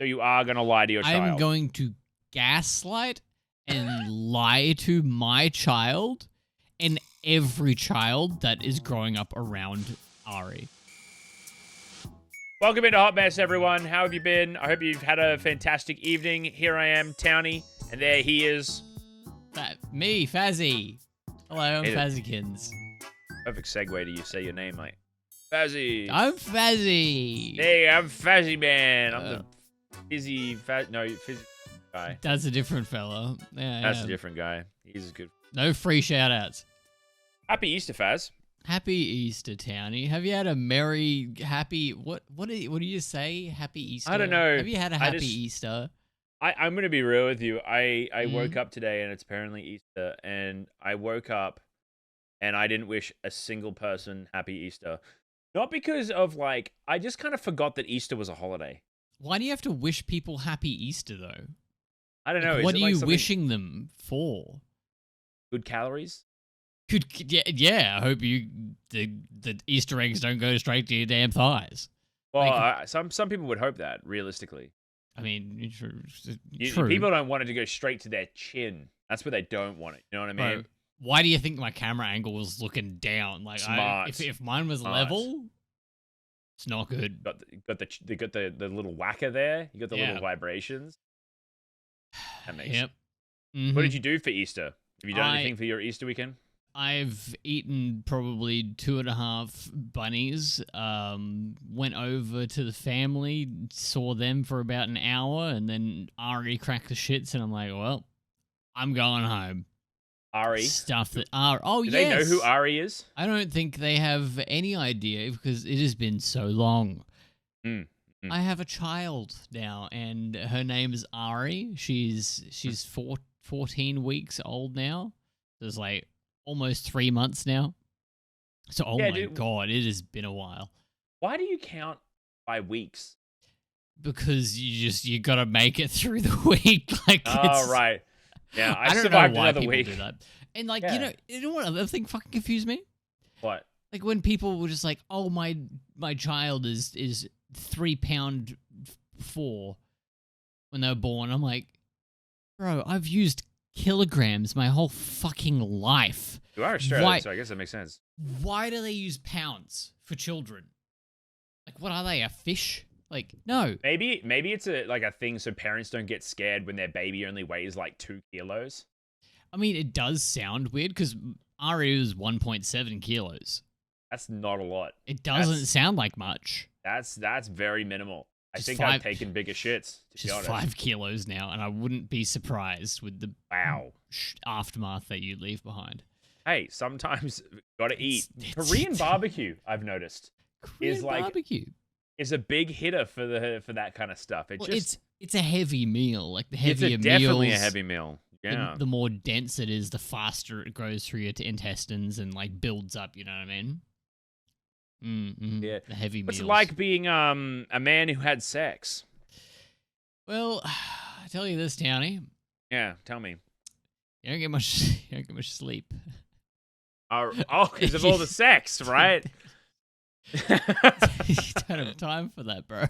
So you are going to lie to your child. I'm going to gaslight and lie to my child and every child that is growing up around Ari. Welcome into Hotmess, everyone. How have you been? I hope you've had a fantastic evening. Here I am, Townie, and there he is. Me, Fazzy. Hello, I'm Hey, Fazzykins. Perfect segue to you say your name, like Fazzy. I'm Fazzy. Hey, I'm Fazzy Man. I'm the fizzy guy. That's a different fella. Yeah, That's a different guy. He's good. No free shout-outs. Happy Easter, Faz. Happy Easter, Townie. Have you had a merry, happy... What do you say? Happy Easter? I don't know. Have you had a happy Easter? I'm going to be real with you. I woke up today, and it's apparently Easter, and I woke up, and I didn't wish a single person happy Easter. Not because of, like... I just kind of forgot that Easter was a holiday. Why do you have to wish people happy Easter, though? I don't know. What are you wishing them for? Good calories? Yeah. I hope the Easter eggs don't go straight to your damn thighs. Well, some people would hope that, realistically. I mean, true. People don't want it to go straight to their chin. That's where they don't want it. You know what I mean? Bro, why do you think my camera angle was looking down? Like, if mine was level, it's not good. Got the little whacker there. You got the little vibrations. That makes sense. Mm-hmm. What did you do for Easter? Have you done anything for your Easter weekend? I've eaten probably 2.5 bunnies. Went over to the family, saw them for about an hour, and then Ari cracked the shits, and I'm like, well, I'm going home. Ari? Stuff that Ari. Oh, Do they know who Ari is? I don't think they have any idea because it has been so long. I have a child now, and her name is Ari. She's 14 weeks old now. So it's like almost 3 months now. So, my God, it has been a while. Why do you count by weeks? Because you got to make it through the week. Right. Yeah, I don't survived know why another people week. do that. And you know what other thing fucking confused me? What? Like when people were just like, "Oh, my child is 3 pound 4 when they were born." I'm like, bro, I've used kilograms my whole fucking life. You are Australian, so I guess that makes sense. Why do they use pounds for children? Like, what are they, a fish? Like, no. Maybe it's a thing so parents don't get scared when their baby only weighs like 2 kilos. I mean, it does sound weird because Ari is 1.7 kilos. That's not a lot. It doesn't sound like much. That's very minimal. I think I've taken bigger shits, to be honest. 5 kilos now, and I wouldn't be surprised with the aftermath that you leave behind. Hey, sometimes gotta eat. Korean barbecue, I've noticed, is a big hitter for that kind of stuff. It's a heavy meal. Like the heavier meals, definitely a heavy meal. Yeah. The more dense it is, the faster it goes through your intestines and like builds up. You know what I mean? Yeah. The heavy meals. What's it like being a man who had sex? Well, I tell you this, Townie. Yeah, tell me. You don't get much sleep. Because of all the sex, right? You don't have time for that, bro.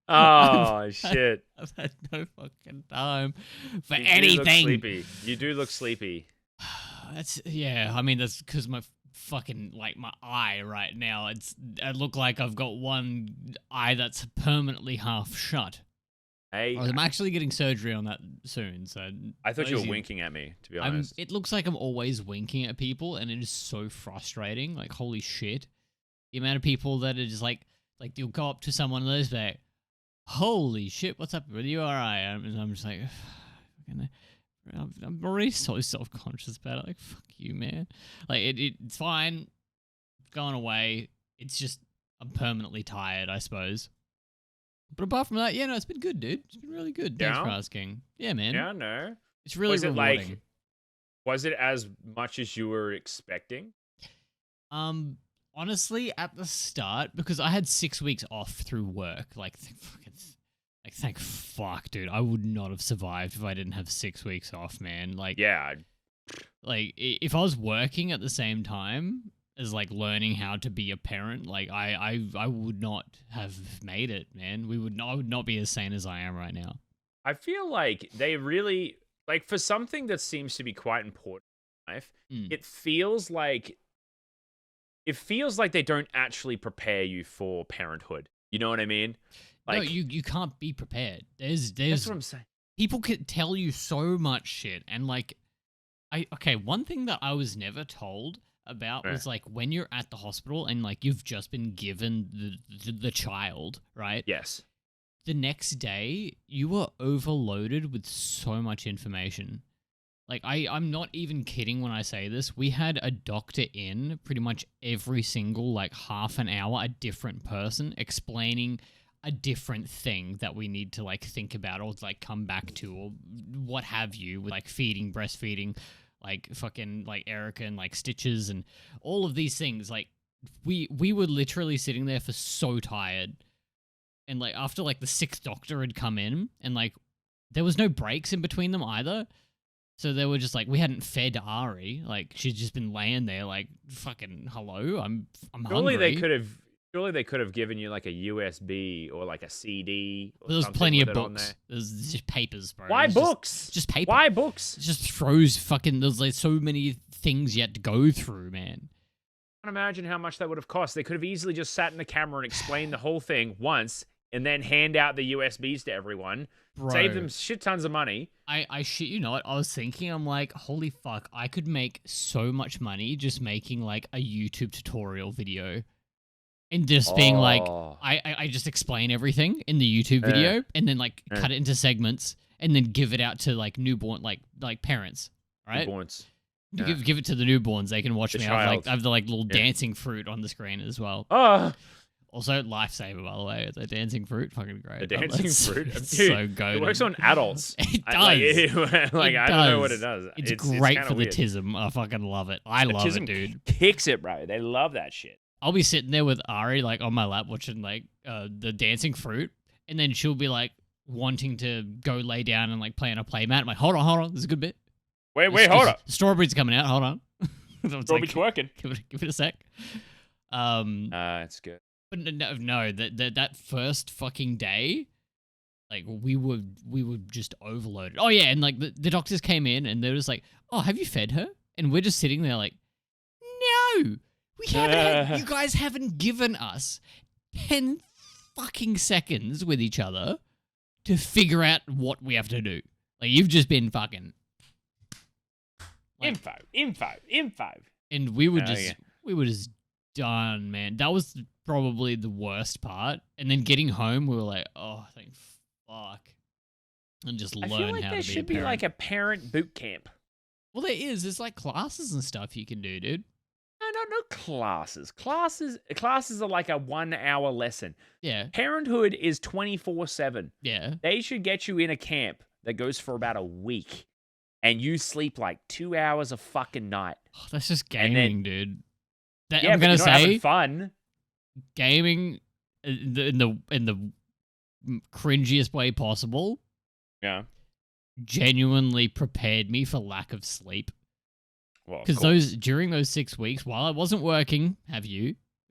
Oh, shit. I've had no fucking time for anything. You do look sleepy. I mean, that's because my fucking, like, my eye right now, I look like I've got one eye that's permanently half shut. Hey, I'm actually getting surgery on that soon, so... I thought you were winking at me, to be honest. It looks like I'm always winking at people, and it is so frustrating. Like, holy shit. The amount of people that are just like you'll go up to someone and they'll just be like, holy shit, what's up with you? All right. And I'm just like, I'm already so self-conscious about it. Like, fuck you, man. Like, it's fine. It's gone away. It's just, I'm permanently tired, I suppose. But apart from that, yeah, no, it's been good, dude. It's been really good. Thanks for asking. Yeah, man. Yeah, no. It's really rewarding. Was it as much as you were expecting? Honestly, at the start, because I had 6 weeks off through work, thank fuck, dude. I would not have survived if I didn't have 6 weeks off, man. Like, yeah. Like, if I was working at the same time, as like learning how to be a parent. Like I would not have made it, man. I would not be as sane as I am right now. I feel like they really like for something that seems to be quite important in life, Mm. it feels like they don't actually prepare you for parenthood. You know what I mean? No, Like you can't be prepared. that's There's what I'm saying. people can tell you so much shit, and like one thing that I was never told about Yeah. was like when you're at the hospital and like you've just been given the child, right? Yes. The next day you were overloaded with so much information. Like I'm not even kidding when I say this. We had a doctor in pretty much every single like half an hour, a different person explaining a different thing that we need to like think about or like come back to or what have you with like feeding, breastfeeding, like fucking like Erica and like stitches and all of these things. Like we were literally sitting there for so tired. And like after like the sixth doctor had come in and like there was no breaks in between them either. So they were just like, we hadn't fed Ari. Like she'd just been laying there, like fucking hello, I'm Surely hungry. they could have given you like a USB or like a CD or There's something plenty with of it on books. there. There's just papers, bro. Why It's books? Just paper. Why books? It just throws fucking. There's like so many things you had to go through, man. I can't imagine how much that would have cost. They could have easily just sat in the camera and explained the whole thing once and then hand out the USBs to everyone. Bro, Save them shit tons of money. I shit you not. I was thinking, I'm like, holy fuck, I could make so much money just making like a YouTube tutorial video. And just being like, Oh. I just explain everything in the YouTube video and then like cut it into segments and then give it out to like newborn, like parents, right? Newborns. Give it to the newborns. They can watch The me. child. I have the like little dancing fruit on the screen as well. Oh, Also, lifesaver, by the way. The dancing fruit, fucking great. the dancing fruit. It's Dude, so good. it works on adults. It does. I don't know what it does. It's great kinda for the weird. tism. I fucking love it. I love it, dude. Kicks it, bro. They love that shit. I'll be sitting there with Ari, like, on my lap watching, like, the dancing fruit, and then she'll be, like, wanting to go lay down and, like, play on a playmat. I'm like, hold on. This is a good bit. Wait, hold up. The strawberry's coming out. Hold on. So it's Strawberry twerking. Give it a sec. It's good. But no, that first fucking day, like we were just overloaded. Oh yeah, and like the doctors came in and they were just like, "Oh, have you fed her?" And we're just sitting there like, "No, we haven't. You guys haven't given us 10 fucking seconds with each other to figure out what we have to do. Like you've just been fucking like, info. And we were just done, man. That was probably the worst part. And then getting home, we were like, oh, thank fuck. And just I learn feel like how there to be a should be parent. like a parent boot camp. Well, there is. There's like classes and stuff you can do, dude. No classes. Classes are like a 1 hour lesson. Yeah. Parenthood is 24/7. Yeah. They should get you in a camp that goes for about a week. And you sleep like 2 hours a fucking night. Oh, that's just And gaming, dude. Yeah, I'm but gonna you're not having say fun. gaming in the cringiest way possible. Yeah. Genuinely prepared me for lack of sleep. Well, Because during those 6 weeks, while I wasn't working, if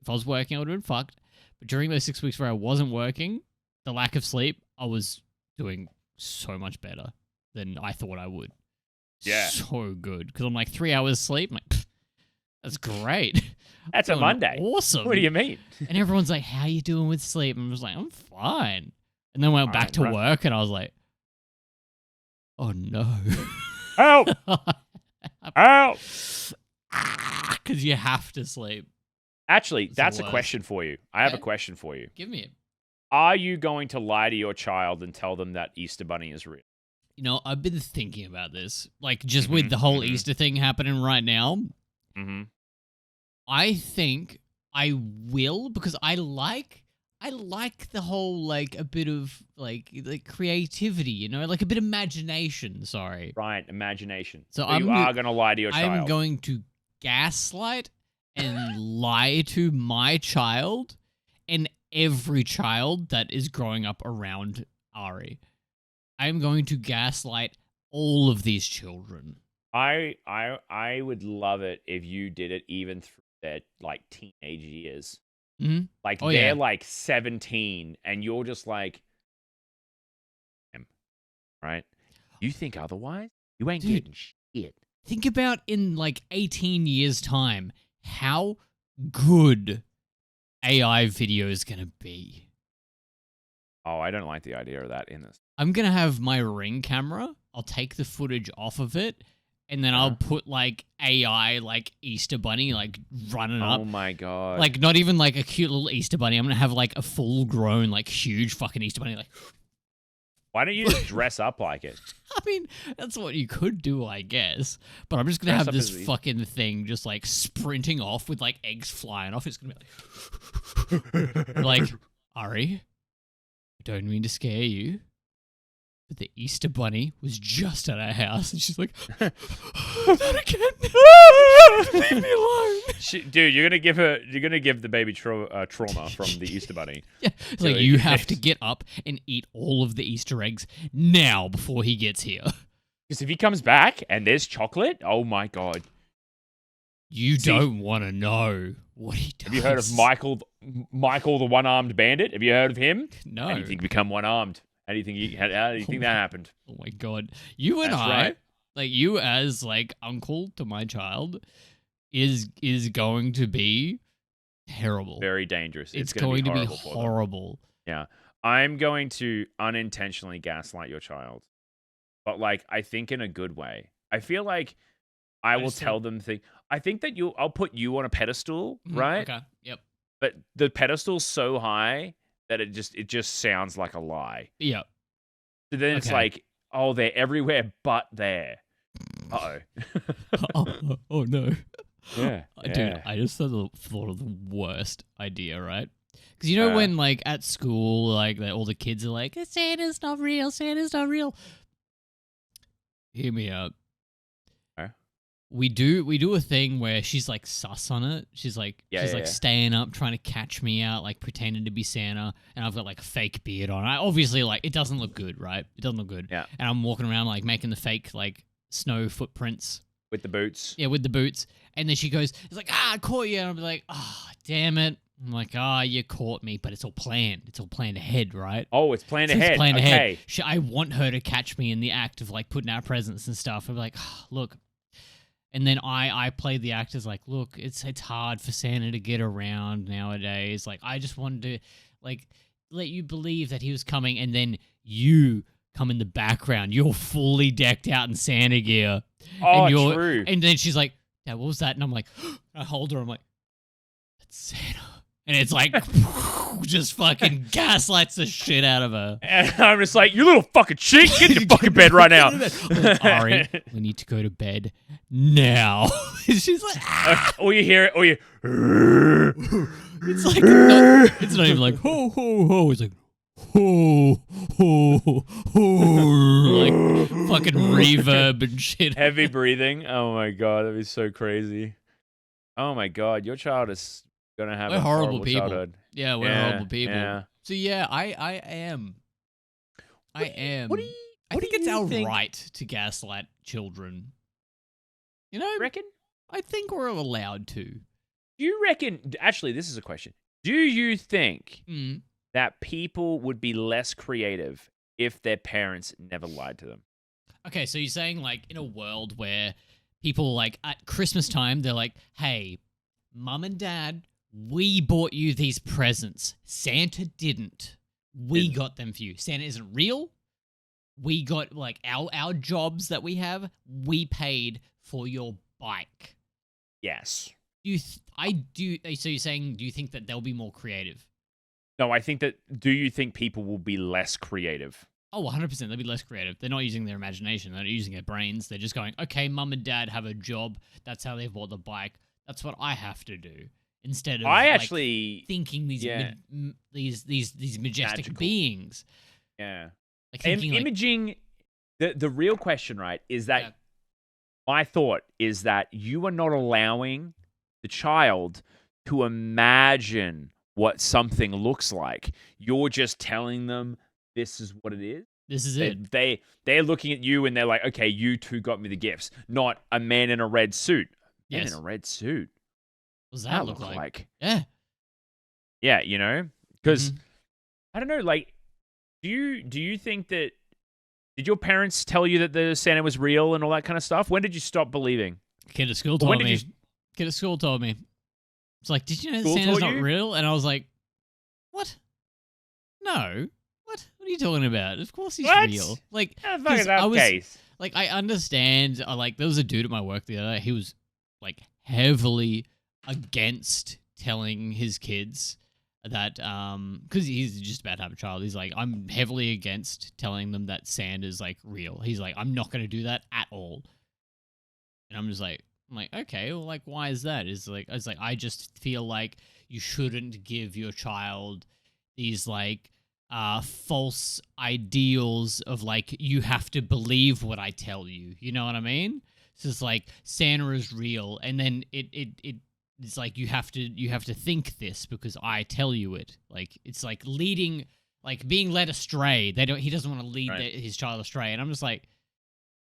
I was working, I would have been fucked. But during those 6 weeks where I wasn't working, the lack of sleep, I was doing so much better than I thought I would. Yeah. So good. Because I'm like 3 hours sleep. I'm like, that's great. That's a Feeling Monday. Awesome. What do you mean? And everyone's like, how you doing with sleep? And I was like, I'm fine. And then went back to Right. work and I was like, oh no. Help! Help! Because you have to sleep. Actually, It's that's the a worst. question for you. I have a Okay. question for you. Give me it. Are you going to lie to your child and tell them that Easter Bunny is real? You know, I've been thinking about this. Like, just with the whole Easter thing happening right now, Mm-hmm. I think I will because I like the whole, like, a bit of, like creativity, you know? Like, a bit of imagination, sorry. Right, imagination. So you are going to lie to your I'm child. going to gaslight and lie to my child and every child that is growing up around Ari. I'm going to gaslight all of these children. I would love it if you did it even through their like teenage years. Mm-hmm. Like Oh, they're yeah. like 17 and you're just like, right? You think otherwise? You ain't Dude, getting shit. think about in like 18 years' time how good AI video is going to be. Oh, I don't like the idea of that in this. I'm going to have my Ring camera. I'll take the footage off of it, and then I'll put like AI, like Easter Bunny, like running up. Oh my god. Like not even like a cute little Easter Bunny. I'm going to have like a full grown, like huge fucking Easter Bunny. Like, why don't you just dress up like it? I mean, that's what you could do, I guess. But I'm just going to Dress have up this as fucking thing just like sprinting off with like eggs flying off. It's going to be like, Ari, I don't mean to scare you, but the Easter Bunny was just at our house. And she's like, not again. Leave me alone. Dude, you're gonna give the baby trauma from the Easter Bunny. Yeah, it's like you have to get up and eat all of the Easter eggs now before he gets here. Because if he comes back and there's chocolate, oh my god. You don't want to know what he does. Have you heard of Michael the one-armed bandit? Have you heard of him? No. How do you think become one-armed? How do you think that happened? Oh my god. You and That's I, right. like you as like uncle to my child, is going to be terrible. Very dangerous. It's going to be horrible. Yeah. I'm going to unintentionally gaslight your child. But like I think in a good way. I feel like I will tell them things. I think that I'll put you on a pedestal, right? Okay. Yep. But the pedestal's so high that it just sounds like a lie. Yep. So then it's like, oh, they're everywhere but there. oh no. Yeah. Dude, I just thought of the worst idea, right? Because you know when, like, at school, like, all the kids are like, Santa's not real, Santa's not real. Hear me out. We do a thing where she's, like, sus on it. She's, like, staying up, trying to catch me out, like, pretending to be Santa. And I've got, like, a fake beard on. Obviously, like, it doesn't look good, right? It doesn't look good. Yeah. And I'm walking around, like, making the fake, like, snow footprints. With the boots. Yeah, with the boots. And then she goes, it's like, I caught you. And I'll be like, damn it. I'm like, you caught me, but it's all planned. It's all planned ahead, right? Oh, it's planned ahead. It's planned ahead. I want her to catch me in the act of, like, putting out presents and stuff. I'm like, look. And then I play the act as like, look, it's hard for Santa to get around nowadays. Like, I just wanted to, like, let you believe that he was coming, and then you come in the background. You're fully decked out in Santa gear. Oh, and true. And then she's like, Dad, what was that? And I'm like, I hold her. I'm like, that's Santa. And it's like, just fucking gaslights the shit out of her. And I'm just like, you little fucking cheat. Get in your fucking bed right now. Like, Ari, we need to go to bed now. She's like, Or you hear it, or you... It's like, it's not even like, ho, ho, ho. It's like, ho, ho, ho. Like, fucking reverb and shit. Heavy breathing. Oh my god, that'd be so crazy. Oh my god, your child is gonna have a horrible people. childhood. Yeah, we're horrible people. Yeah. So yeah, I am. I am. What do you? I think it's our right to gaslight children. You know, Reckon? I think we're allowed to. Do you reckon? Actually, this is a question. Do you think Mm. that people would be less creative if their parents never lied to them? Okay, so you're saying, like, in a world where people, like, at Christmas time, they're like, hey, Mum and Dad, we bought you these presents. Santa didn't. We got them for you. Santa isn't real. We got, like, our jobs that we have, we paid for your bike. Yes. So you're saying, do you think that they'll be more creative? No, I think that... Do you think people will be less creative? Oh, 100%. They'll be less creative. They're not using their imagination. They're not using their brains. They're just going, okay, Mum and Dad have a job. That's how they bought the bike. That's what I have to do. Instead of thinking these these majestic Magical beings. Yeah. Like thinking, imaging... The real question, right, is that... Yeah. My thought is that you are not allowing the child to imagine what something looks like. You're just telling them this is what it is. This is it. They're looking at you and they're like, okay, you two got me the gifts. Not a man in a red suit. Yes. Man in a red suit. What's that that look look like? like? Yeah. Yeah, because Mm-hmm. I don't know. Like, do you think that did your parents tell you that the Santa was real and all that kind of stuff? When did you stop believing? Kid at school Or when told did you me. Kid at school told me. It's like, did you know that school Santa's taught not you? real? And I was like, what? No. What? What are you talking about? Of course he's real. What? Like, How the fuck is because that I the was case? like, I understand. Like, there was a dude at my work the other day. He was like heavily against telling his kids that because he's just about to have a child. He's like, I'm heavily against telling them that Santa's like real. He's like, I'm not going to do that at all. And I'm like, okay, well, like, why is that? I just feel like you shouldn't give your child these like false ideals of like you have to believe what I tell you. You know what I mean? So it's like Santa is real, and then it's like you have to think this because I tell you it. Like it's like leading, like being led astray. He doesn't want to lead Right. his child astray, and I'm just like,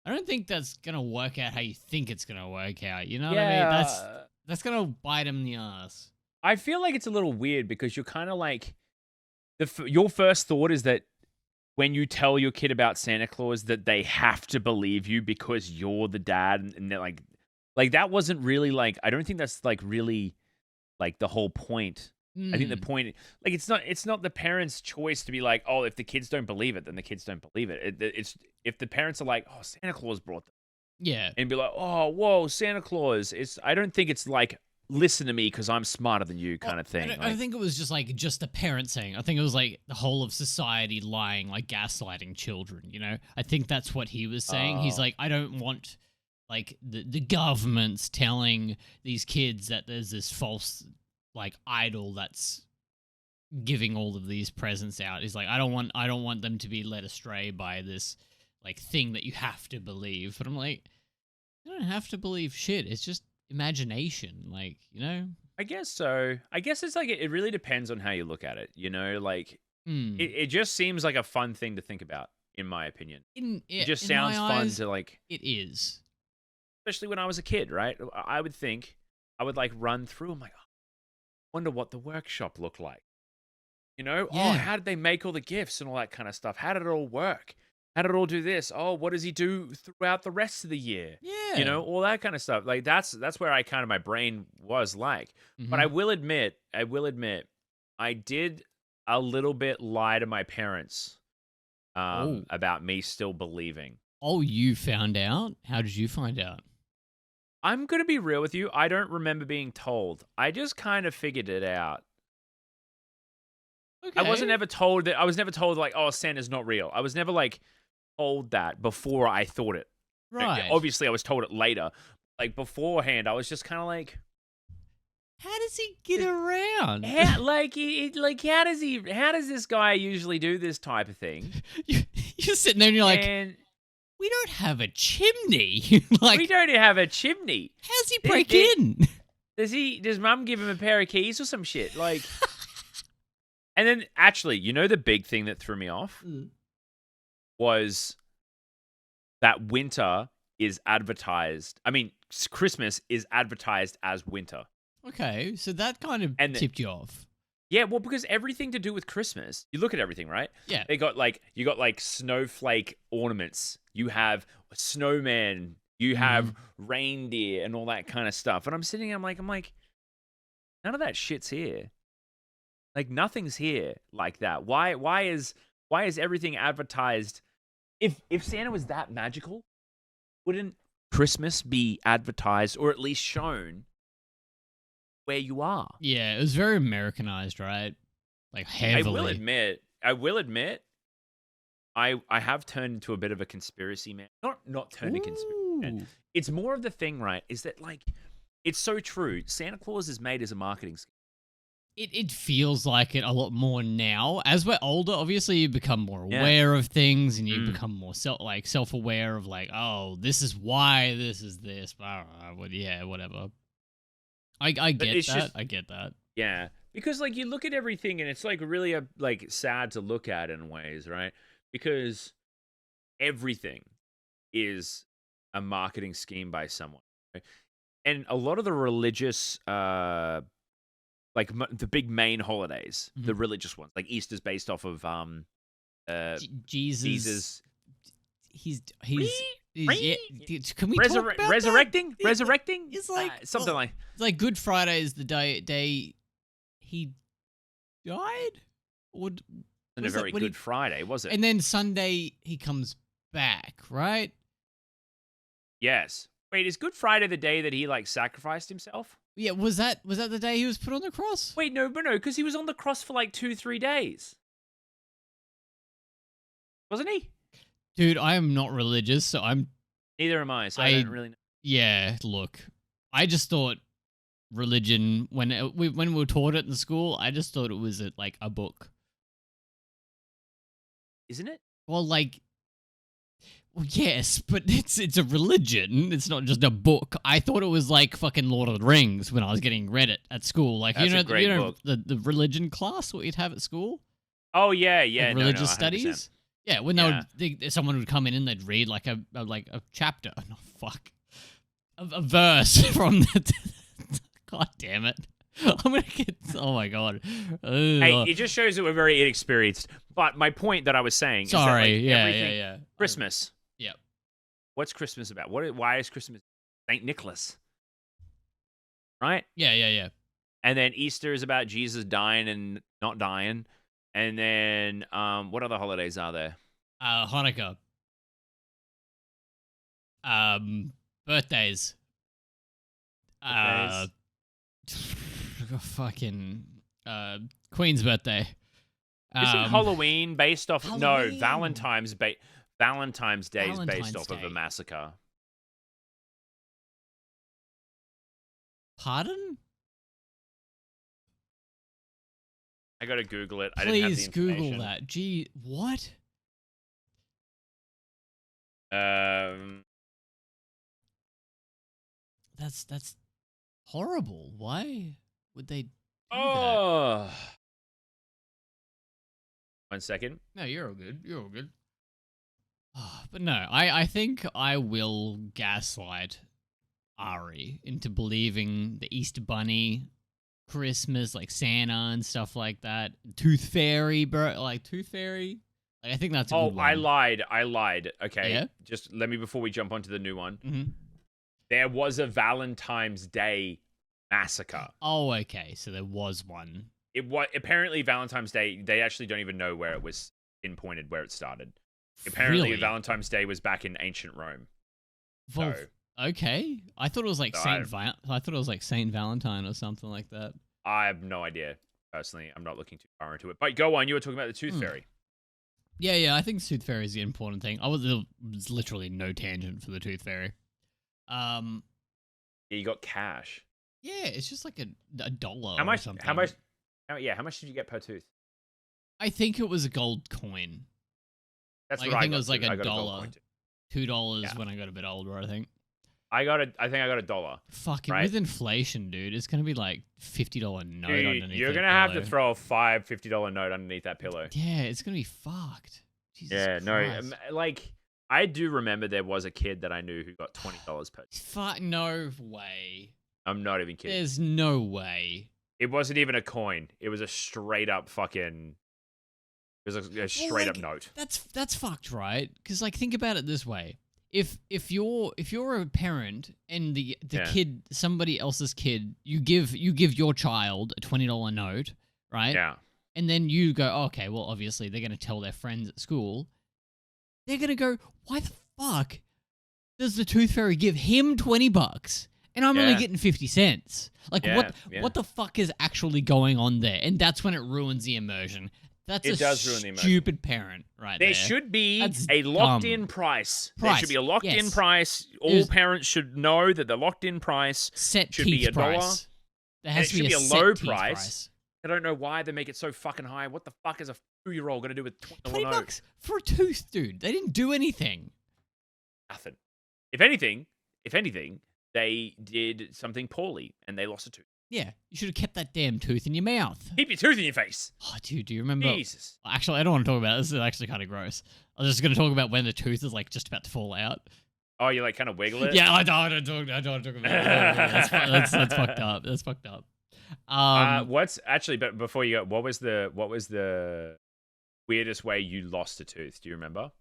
I don't think that's gonna work out how you think it's gonna work out. You know what I mean? Yeah. That's gonna bite him in the ass. I feel like it's a little weird because you're kind of like your first thought is that when you tell your kid about Santa Claus that they have to believe you because you're the dad and they're like that wasn't really like I don't think that's like really like the whole point. I think the Hmm. point like it's not the parents' choice to be like, "Oh, if the kids don't believe it, then the kids don't believe it." It's if the parents are like, "Oh, Santa Claus brought them." Yeah. And be like, "Oh, whoa, Santa Claus." I don't think it's like listen to me cuz I'm smarter than you Well, kind of I thing. don't, I don't Like, think it was just the parents saying. I think it was like the whole of society lying, like gaslighting children. You know, I think that's what he was saying. He's oh, like, I don't want like the government's telling these kids that there's this false like idol that's giving all of these presents out. He's like, I don't want them to be led astray by this like thing that you have to believe. But I'm like, you don't have to believe shit. It's just imagination. Like, you know? I guess so. I guess it's like it really depends on how you look at it, Like Hmm. it just seems like a fun thing to think about in my opinion. It just In my sounds fun eyes, to like it is. especially when I was a kid, right? I would think I would like run through I'm like, "Oh, wonder what the workshop looked like." Oh, Yeah. how did they make all the gifts and all that kind of stuff? How did it all work? How did it all do this? Oh, what does he do throughout the rest of the year? Yeah. All that kind of stuff. Like that's where I kind of my brain was like. But Mm-hmm. I will admit, I did a little bit lie to my parents Oh. about me still believing. Oh, you found out? How did you find out? I'm gonna be real with you. I don't remember being told. I just kind of figured it out. Okay. I was never told like, oh, Santa's not real. I was never like told that before I thought it. Right. Obviously, I was told it later. Like beforehand, I was just kind of like, How does he get around? how does he? How does this guy usually do this type of thing? You're sitting there and you're like, And we don't have a chimney. we Like, don't have a chimney. how's he There- break there- in? Does Mum give him a pair of keys or some shit? Like, and then actually, the big thing that threw me off was that winter is advertised. I mean, Christmas is advertised as winter. Okay, so that kind of And tipped you off. yeah, well, because everything to do with Christmas, you look at everything, right? Yeah. You got like snowflake ornaments. You have a snowman. You have reindeer and all that kind of stuff. And I'm sitting, I'm like, none of that shit's here. Like nothing's here like that. Why is everything advertised? If Santa was that magical, wouldn't Christmas be advertised or at least shown where you are? Yeah, it was very Americanized, right? Like heavily. I will admit, I have turned into a bit of a conspiracy man. Not turned to conspiracy man. Ooh. It's more of the thing, right? Is that like it's so true. Santa Claus is made as a marketing scheme. It feels like it a lot more now. As we're older, obviously you become more Yeah. aware of things and you Mm. become more self-aware of like, oh, this is why this is this. Blah, blah, blah. Yeah, whatever. I But get it's that. just I get that. yeah, because like you look at everything and it's like really like sad to look at in ways, right? Because everything is a marketing scheme by someone. Right? and a lot of the religious, like the big main holidays, the religious ones, like Easter's based off of Jesus. Jesus. He's yeah. Can we talk about resurrecting? that? Resurrecting? It's like something like. It's like Good Friday is the day he died. Wasn't a very good Friday, was it? And then Sunday he comes back, right? Yes. Wait, is Good Friday the day that he like sacrificed himself? Yeah, was that the day he was put on the cross? Wait, no, because he was on the cross for like 2-3 days. Wasn't he? Dude, I am not religious, so I'm... Neither am I, so I don't really know. Yeah, look. I just thought religion, when we were taught it in school, I just thought it was like a book. Isn't it? Well, like... Well, yes, but it's a religion. It's not just a book. I thought it was like fucking Lord of the Rings when I was getting read it at school. Like, That's a great book. The religion class, what you'd have at school? Oh, yeah. Like religious studies? Yeah, when someone would come in and they'd read like a chapter. No, fuck. A verse from the... God damn it. I'm gonna get... Oh my god. Hey, it just shows that we're very inexperienced. But my point that I was saying is that, like, yeah. Christmas. Yep. What's Christmas about? Why is Christmas Saint Nicholas? Right? Yeah. And then Easter is about Jesus dying and not dying. And then what other holidays are there? Hanukkah. Birthdays. Fucking Queen's birthday. Isn't Halloween based off? Halloween. No, Valentine's Day is based off of a massacre. Pardon? I gotta Google it. I Please didn't have the information. Google that. Gee, what? That's horrible. Why would they do that? 1 second. No, you're all good. You're all good. But no, I think I will gaslight Ari into believing the Easter Bunny, Christmas, like Santa and stuff like that. Tooth Fairy, bro. Like, Tooth Fairy. Like, I think that's a good one. I lied. Okay. Yeah? Just let me, before we jump onto the new one. Mm-hmm. There was a Valentine's Day massacre. Oh, okay. So there was one. It was apparently Valentine's Day. They actually don't even know where it was pinpointed, where it started. Apparently, Really? Valentine's Day was back in ancient Rome. Well, So, okay. I thought it was like I thought it was like Saint Valentine or something like that. I have no idea. Personally, I'm not looking too far into it. But go on. You were talking about the Tooth Fairy. Yeah. I think Tooth Fairy is the important thing. There was literally no tangent for the Tooth Fairy. Yeah, you got cash. Yeah, it's just like a dollar. How much? Or something. How much? How much did you get per tooth? I think it was a gold coin. That's like, what I think got it was like too. a dollar, $2 Yeah. when I got a bit older. I think. I think I got $1. Fucking right? with inflation, dude, it's gonna be like $50 note underneath. You're gonna have to throw a $50 note underneath that pillow. Yeah, it's gonna be fucked. Jesus yeah, Christ. no, like I do remember there was a kid that I knew who got $20 per tooth. Fuck, no way. I'm not even kidding. There's no way. It wasn't even a coin. It was a straight up fucking. It was a straight up note. That's fucked, right? Because like, think about it this way: if you're a parent and the kid, somebody else's kid, you give your child a $20 note, right? Yeah. And then you go, oh, okay, well, obviously they're gonna tell their friends at school. They're gonna go, why the fuck does the Tooth Fairy give him $20? And I'm only getting 50 cents. Like, what the fuck is actually going on there? And that's when it ruins the immersion. It does ruin the immersion. Stupid parent right there. There should be a locked-in price. There should be a locked-in price. All parents should know that the locked-in price should be $1. There has to be a low price. I don't know why they make it so fucking high. What the fuck is a 2-year-old going to do with $20 $20 for a tooth, dude? They didn't do anything. Nothing. If anything, they did something poorly and they lost a tooth. Yeah, you should have kept that damn tooth in your mouth. Keep your tooth in your face. Oh, dude, do you remember? Jesus. Actually, I don't want to talk about this. This is actually kind of gross. I was just going to talk about when the tooth is like just about to fall out. Oh, you like kind of wiggle it? Yeah, I don't talk about it. That's fucked up. That's fucked up. What's actually? But before you go, what was the weirdest way you lost a tooth? Do you remember?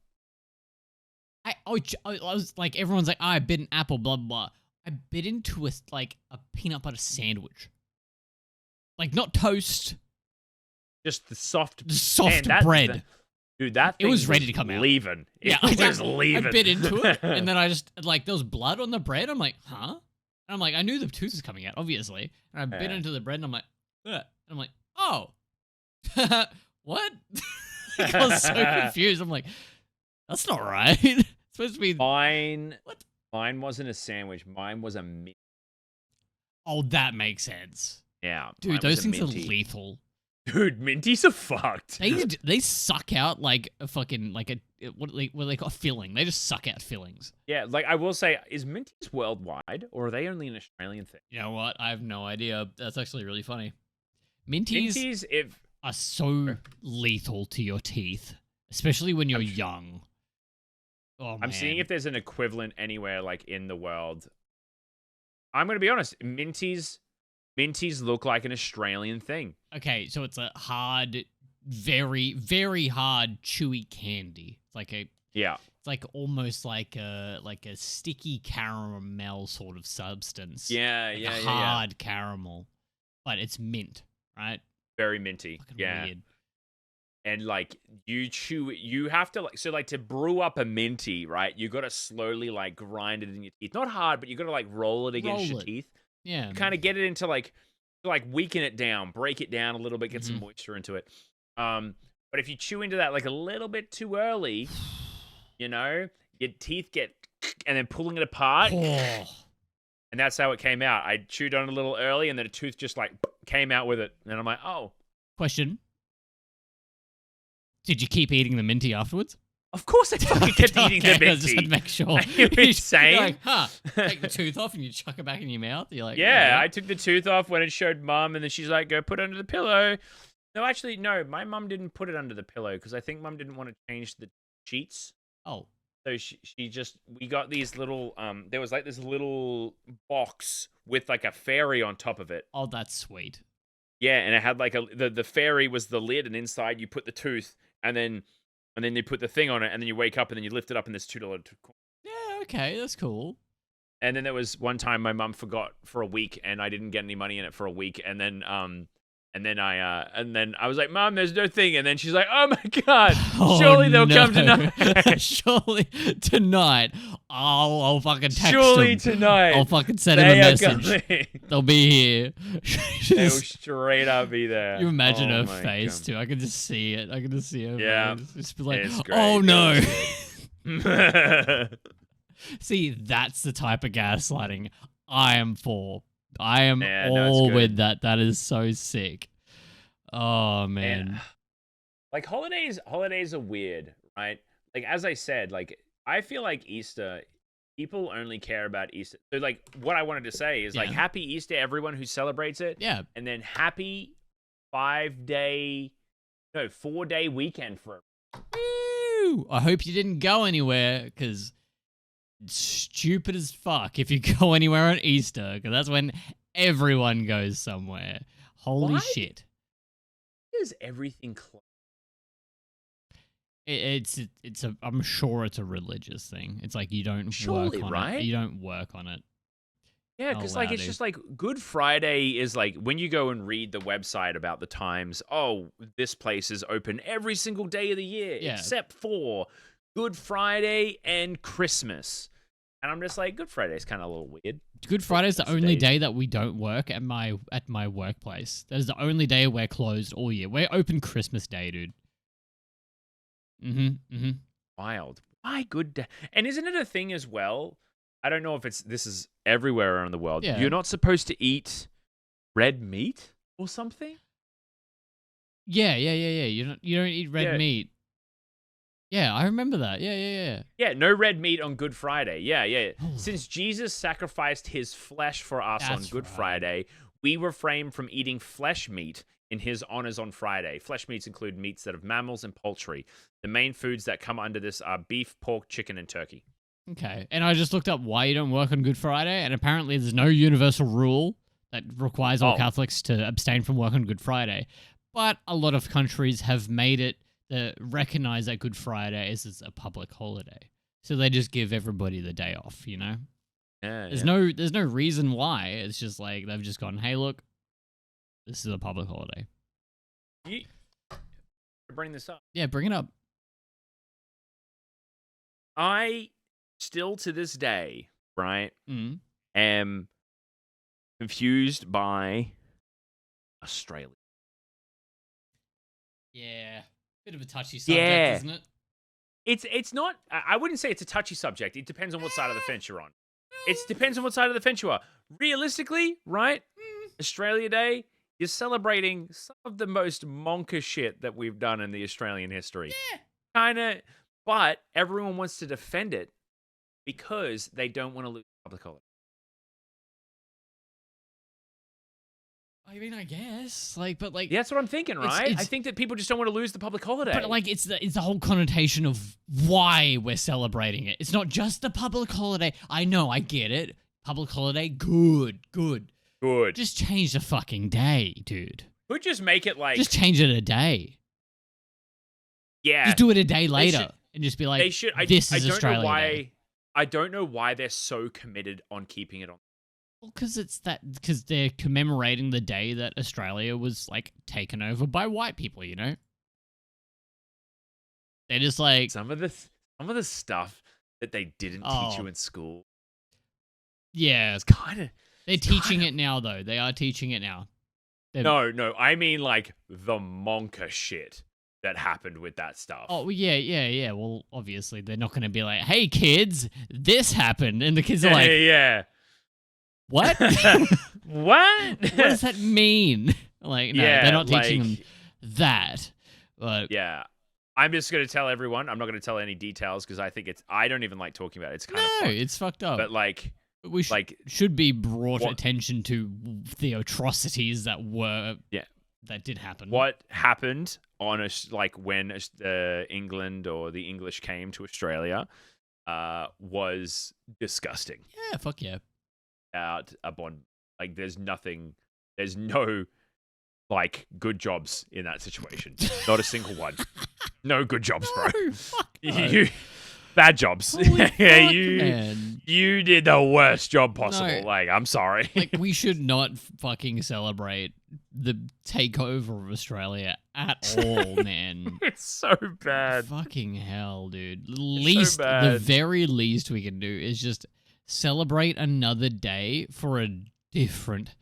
I was like, everyone's like, I bit an apple, blah blah. I bit into like a peanut butter sandwich, like not toast, Just the soft, bread. Dude, that thing it was ready to come out. Leaving. Yeah, It was leaving. I bit into it, and then I just like there was blood on the bread. I'm like, huh? And I'm like, I knew the tooth was coming out, obviously. And I bit into the bread, and I'm like, ugh. And I'm like, oh, what? I was so confused. I'm like, that's not right. It's supposed to be mine. What? Mine wasn't a sandwich. Mine was a mint. Oh, that makes sense. Yeah, dude, those things are lethal. Dude, minties are fucked. They suck out like a fucking like what they got filling. They just suck out fillings. Yeah, like I will say, is minties worldwide or are they only an Australian thing? You know what? I have no idea. That's actually really funny. Minties are so lethal to your teeth, especially when you're young. Oh, I'm seeing if there's an equivalent anywhere like in the world. I'm gonna be honest. Minties look like an Australian thing. Okay, so it's a hard, very, very hard, chewy candy. It's like it's like almost like a sticky caramel sort of substance. Yeah, like hard caramel, but it's mint, right? Very minty. Fucking yeah. weird. And like you chew it, you have to like to brew up a minty, right? You got to slowly like grind it in your teeth. Not hard, but you got to like roll it against your teeth. Yeah. You kind of get it into like weaken it down, break it down a little bit, get some moisture into it. But if you chew into that like a little bit too early, you know, your teeth get and then pulling it apart. Oh. And that's how it came out. I chewed on it a little early and then a tooth just like came out with it. And I'm like, oh. Question. Did you keep eating the minty afterwards? Of course I fucking kept eating the minty. I just had to make sure. Are you insane? You're like, take the tooth off and you chuck it back in your mouth. You're like, yeah, I took the tooth off when it showed Mum, and then she's like, go put it under the pillow. No, actually, no, my mum didn't put it under the pillow because I think Mum didn't want to change the sheets. Oh. So we got these little, there was like this little box with like a fairy on top of it. Oh, that's sweet. Yeah, and it had like the fairy was the lid, and inside you put the tooth, and then you put the thing on it, and then you wake up, and then you lift it up, and there's $2. Yeah, okay, that's cool. And then there was one time my mum forgot for a week, and I didn't get any money in it for a week, and then I was like, Mom, there's no thing, and then she's like, oh my god, surely they'll come tonight. Surely tonight. I'll fucking text surely them. tonight. I'll fucking send him a message. They'll be here. They'll straight up be there. You imagine her face too. I can just see it. I can just see her face. Just be like, oh no. See, that's the type of gaslighting I am for. I am all with that. That is so sick. Oh man. Like holidays are weird, right? Like as I said, like I feel like Easter, people only care about Easter. So like what I wanted to say is like happy Easter everyone who celebrates it. Yeah. And then happy 4-day weekend for Woo! I hope you didn't go anywhere because it's stupid as fuck if you go anywhere on Easter because that's when everyone goes somewhere. Holy shit. Is everything closed? I'm sure it's a religious thing. It's like you don't work on it. You don't work on it. Yeah, because like it's just like Good Friday is like when you go and read the website about the times. Oh, this place is open every single day of the year except for Good Friday and Christmas. And I'm just like, Good Friday is kind of a little weird. Good Friday is the only day that we don't work at my workplace. That is the only day we're closed all year. We're open Christmas Day, dude. Wild. Why good day? And isn't it a thing as well? I don't know if this is everywhere around the world. Yeah. You're not supposed to eat red meat or something? Yeah. You don't eat red meat. Yeah, I remember that. Yeah. Yeah, no red meat on Good Friday. Yeah. Since Jesus sacrificed his flesh for us on Good Friday, we refrain from eating flesh meat in his honors on Friday. Flesh meats include meats that of mammals and poultry. The main foods that come under this are beef, pork, chicken, and turkey. Okay. And I just looked up why you don't work on Good Friday, and apparently there's no universal rule that requires all Catholics to abstain from work on Good Friday. But a lot of countries have made it recognize that Good Friday is a public holiday. So they just give everybody the day off, you know? Yeah, There's no reason why. It's just like they've just gone, hey, look, this is a public holiday. You bring this up. Yeah, bring it up. I still to this day, right, am confused by Australia. Yeah. Bit of a touchy subject, isn't it? It's not. I wouldn't say it's a touchy subject. It depends on what side of the fence you're on. It depends on what side of the fence you are. Realistically, right? Australia Day, you're celebrating some of the most monka shit that we've done in the Australian history. Yeah. Kinda, but everyone wants to defend it because they don't want to lose public holiday. I mean, I guess, but Yeah, that's what I'm thinking, right? I think that people just don't want to lose the public holiday. But it's the whole connotation of why we're celebrating it. It's not just a public holiday. I know, I get it. Public holiday, good. Just change the fucking day, dude. Could just make it like just change it a day. Yeah, just do it a day later and just be like, they should. This is Australia Day. I don't know why they're so committed on keeping it on. Well, because they're commemorating the day that Australia was like taken over by white people. You know, they're just like some of the stuff that they didn't teach you in school. Yeah, it's kind of. They're teaching it now, though. They are teaching it now. No. I mean, like the monka shit that happened with that stuff. Oh, yeah. Well, obviously, they're not going to be like, "Hey, kids, this happened," and the kids are like, "Yeah." What? What does that mean? Like, no, they're not teaching them that. But yeah, I'm just going to tell everyone. I'm not going to tell any details because I don't even like talking about it. It's kind of fun. It's fucked up. But like, we should be brought attention to the atrocities that did happen. What happened on when England or the English came to Australia was disgusting. Yeah, fuck yeah. Out upon there's no like good jobs in that situation. Not a single one. No good jobs, bro. You bad jobs. Yeah, you did the worst job possible. No, I'm sorry. We should not fucking celebrate the takeover of Australia at all, man. It's so bad. Fucking hell, dude. The very least we can do is just celebrate another day for a different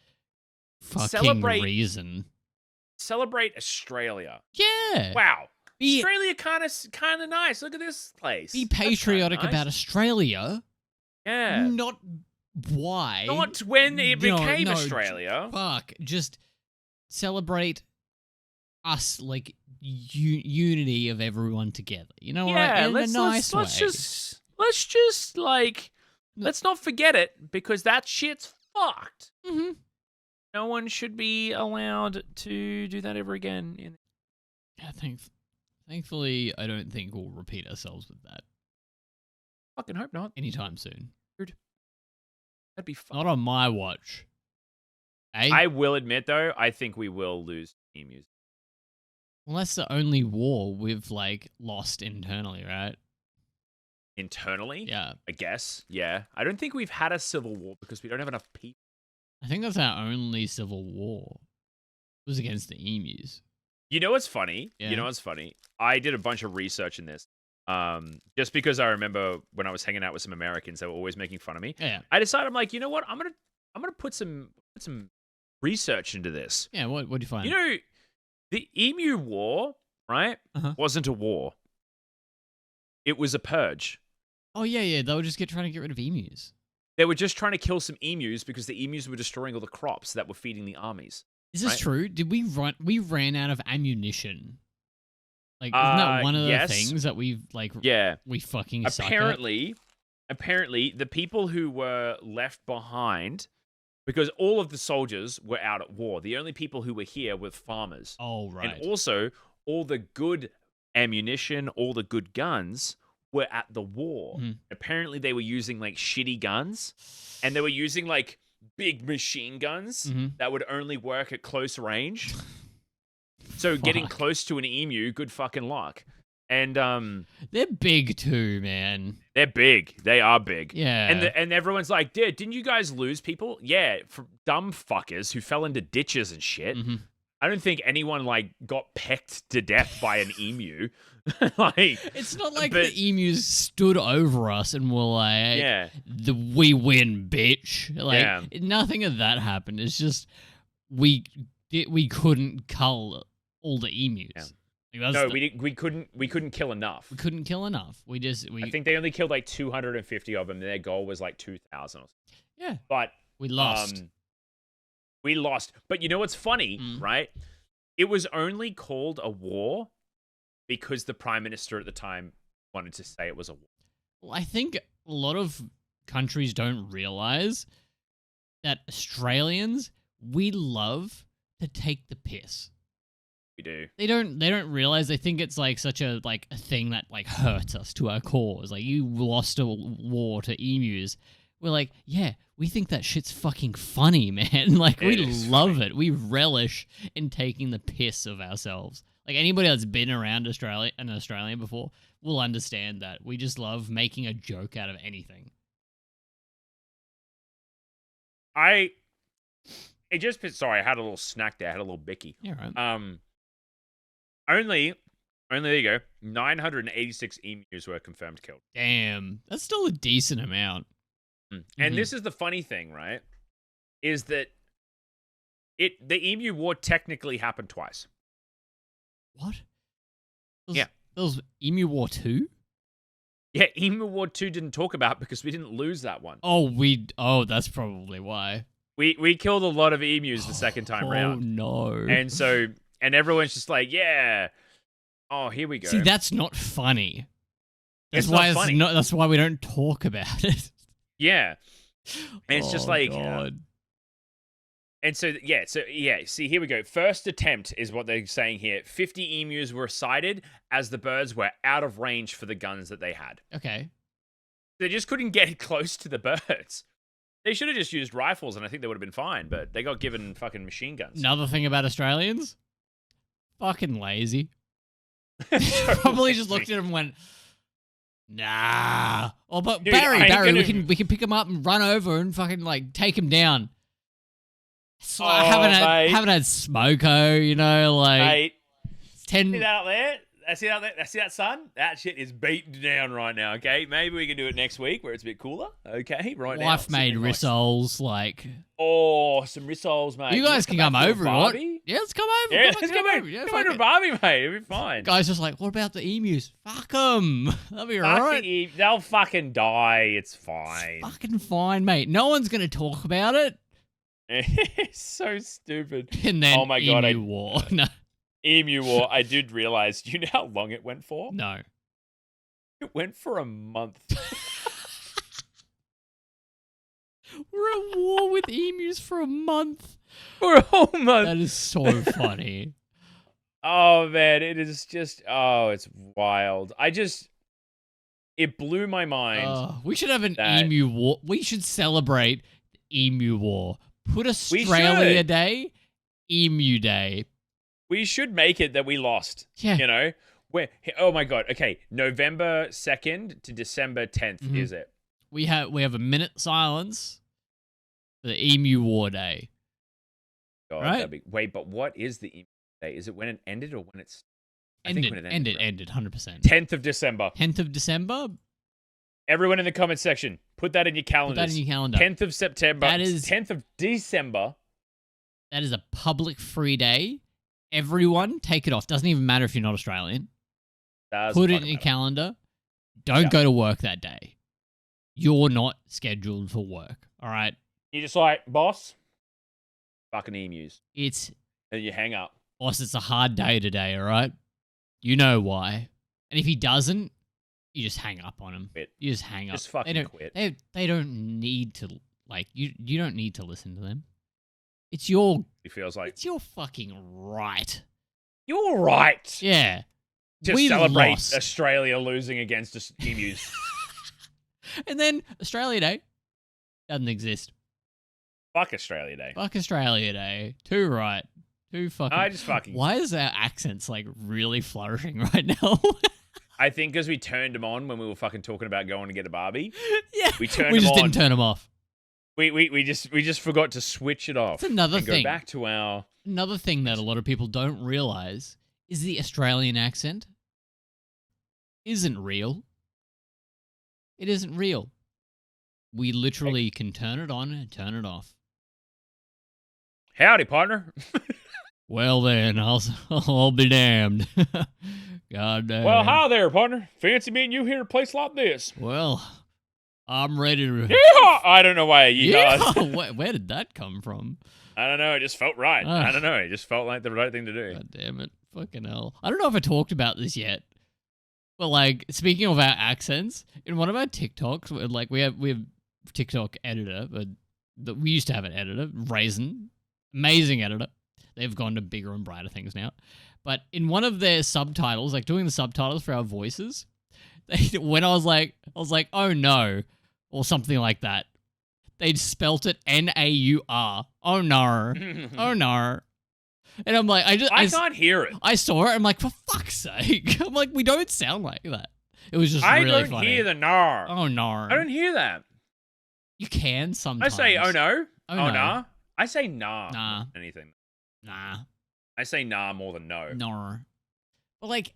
fucking reason. Celebrate Australia. Yeah. Wow. Australia kind of nice. Look at this place. Be patriotic about Australia. Yeah. Not why. Not when it became Australia. Fuck. Just celebrate us, unity of everyone together. You know what? In a nice way. Let's just let's not forget it because that shit's fucked. Mm-hmm. No one should be allowed to do that ever again. Yeah, thankfully, I don't think we'll repeat ourselves with that. Fucking hope not. Anytime soon. Dude, that'd be fun. Not on my watch. Eh? I will admit, though, I think we will lose emus. Well, that's the only war we've, lost internally, right? Internally? Yeah. I guess. Yeah. I don't think we've had a civil war because we don't have enough people. I think that's our only civil war. It was against the emus. You know what's funny? Yeah. You know what's funny? I did a bunch of research in this. Just because I remember when I was hanging out with some Americans, they were always making fun of me. Yeah. I decided, I'm like, you know what? I'm gonna put some research into this. Yeah. What do you find? You know, the Emu War, right? Wasn't a war. It was a purge. Oh yeah. They were just trying to get rid of emus. They were just trying to kill some emus because the emus were destroying all the crops that were feeding the armies. Is this true? Did we run? We ran out of ammunition. Isn't that one of the things that we fucking apparently the people who were left behind, because all of the soldiers were out at war. The only people who were here were farmers. Oh right. And also all the good ammunition, all the good guns were at the war. Apparently, they were using like shitty guns, and they were using like big machine guns that would only work at close range. So getting close to an emu, good fucking luck. And they're big too, man. They're big. They are big. Yeah. And everyone's like, "Dude, didn't you guys lose people?" Yeah, for dumb fuckers who fell into ditches and shit. I don't think anyone like got pecked to death by an emu. Like, it's not like the emus stood over us and were like, we win, bitch. Like, nothing of that happened. It's just we couldn't cull all the emus. Yeah. No, we couldn't kill enough. We couldn't kill enough. I think they only killed like 250 of them. And their goal was like 2,000 or something. Yeah. But we lost. We lost. But you know what's funny, right? It was only called a war because the prime minister at the time wanted to say it was a war. Well, I think a lot of countries don't realize that Australians, we love to take the piss. We do. They don't realize. They think it's like such a thing that like hurts us to our cause. Like, you lost a war to emus. We're like, yeah, we think that shit's fucking funny, man. Like, we love it. We relish in taking the piss of ourselves. Like, anybody that's been around an Australian before will understand that. We just love making a joke out of anything. Sorry, I had a little snack there. I had a little bicky. Yeah, right. Only there you go. 986 emus were confirmed killed. Damn, that's still a decent amount. And this is the funny thing, right? Is that the emu war technically happened twice. What? There was Emu War 2? Yeah, Emu War 2 didn't talk about because we didn't lose that one. Oh, that's probably why. We killed a lot of emus the second time round. Oh, no. And everyone's just like, yeah. Oh, here we go. See, that's not funny. That's why we don't talk about it. Yeah. And it's just like... God. And so, see, here we go. First attempt is what they're saying here. 50 emus were sighted as the birds were out of range for the guns that they had. Okay. They just couldn't get close to the birds. They should have just used rifles, and I think they would have been fine, but they got given fucking machine guns. Another thing about Australians? Fucking lazy. Probably just looked at him and went... Nah. Oh, but dude, Barry, we can pick him up and run over and fucking like take him down. So I haven't had smoko, you know, like mate. See that out there? See that sun? That shit is beaten down right now. Okay, maybe we can do it next week where it's a bit cooler. Okay, right now. Wife made rissoles, like some rissoles, mate. You guys can come over, right? Yeah, let's come over. Yeah, let's come over. Yeah, come over to Barbie, mate. It'll be fine. Guys, just like, what about the emus? Fuck them. That'll be alright. They'll fucking die. It's fine. It's fucking fine, mate. No one's gonna talk about it. It's so stupid. And then, oh my god, Emu War. No. Emu War. I did realize. Do you know how long it went for? No. It went for a month. We're at war with emus for a month. For a whole month. That is so funny. Oh man, it is just. Oh, it's wild. It blew my mind. We should have an Emu War. We should celebrate Emu War. Put Australia Day, Emu Day. We should make it that we lost. Yeah. You know? Oh my god. Okay. November 2nd to December 10th is it. We have a minute silence for the Emu War Day. God, right? Wait, but what is the Emu Day? Is it when it ended or when it's... Ended, 100%. 10th of December. 10th of December? Everyone in the comment section, put that in your calendars. Put that in your calendar. 10th of September. That is 10th of December. That is a public free day. Everyone, take it off. Doesn't even matter if you're not Australian. Put it in your calendar. Don't go to work that day. You're not scheduled for work. All right? You're just like, boss, fucking emus. And you hang up. Boss, it's a hard day today, all right? You know why. And if he doesn't, you just hang up on him. Quit. You just hang up. Just fucking quit. They don't need to, like, you don't need to listen to them. It's your... It feels like... It's your fucking right. You're right. Yeah. To we celebrate lost. Australia losing against emus. And then Australia Day doesn't exist. Fuck Australia Day. Fuck Australia Day. Too right. Too fucking. I just fucking. Why is our accents like really flourishing right now? I think because we turned them on when we were fucking talking about going to get a Barbie. Yeah, We turned we them just on. didn't turn them off. We just forgot to switch it off. That's another and thing. Go back to our. Another thing that a lot of people don't realize is the Australian accent isn't real. It isn't real. We literally can turn it on and turn it off. Howdy, partner. Well then, I'll be damned. God damn. Well, hi there, partner. Fancy meeting you here at a place like this. Well, I'm ready to. Yeah, I don't know why. Yeah. Where did that come from? I don't know. It just felt right. Ugh. I don't know. It just felt like the right thing to do. God damn it. Fucking hell. I don't know if I talked about this yet. But like, speaking of our accents, in one of our TikToks, like we have TikTok editor, but we used to have an editor, Raisin, amazing editor. They've gone to bigger and brighter things now. But in one of their subtitles, like doing the subtitles for our voices, when I was like, oh no, or something like that, they'd spelt it N-A-U-R. Oh no. Oh no. And I'm like, I can't hear it. I saw it. I'm like, for fuck's sake. I'm like, we don't sound like that. It was just really funny. I don't hear the nar. Oh, nar. I don't hear that. You can sometimes. I say, oh no. Oh, no. Nah. I say nah. Nah. Anything. Nah. I say nah more than no. Nar. But like,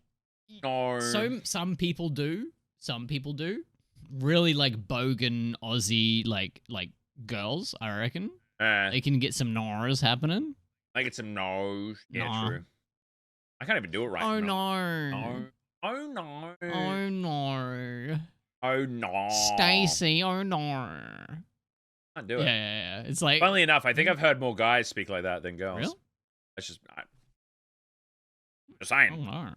no. So some people do. Some people do. Really like bogan Aussie like girls, I reckon. They can get some nars happening. I get some no's. Yeah, Nah. true. I can't even do it right. Oh no. no. Oh no. Oh no. Oh no. Stacy, oh no. Can't do it. Yeah. It's like. Funnily enough, I think I've heard more guys speak like that than girls. Really? That's just. Just saying. Oh no. I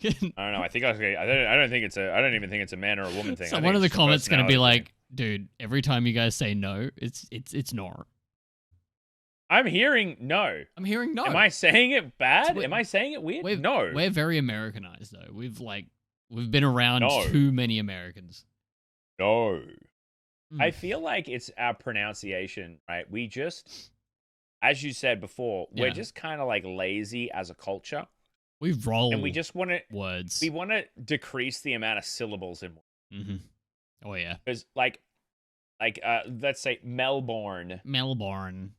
don't know. I don't think it's a. I don't even think it's a man or a woman thing. So one of the comments gonna be like, dude, every time you guys say no, it's nor. I'm hearing no. I'm hearing no. Am I saying it bad? Am I saying it weird? No. We're very Americanized though. We've been around too many Americans. No. I feel like it's our pronunciation, right? We just, as you said before, we're just kind of like lazy as a culture. We roll and we just want to words. We want to decrease the amount of syllables in words. Mm-hmm. Oh yeah. Because like let's say Melbourne. Melbourne.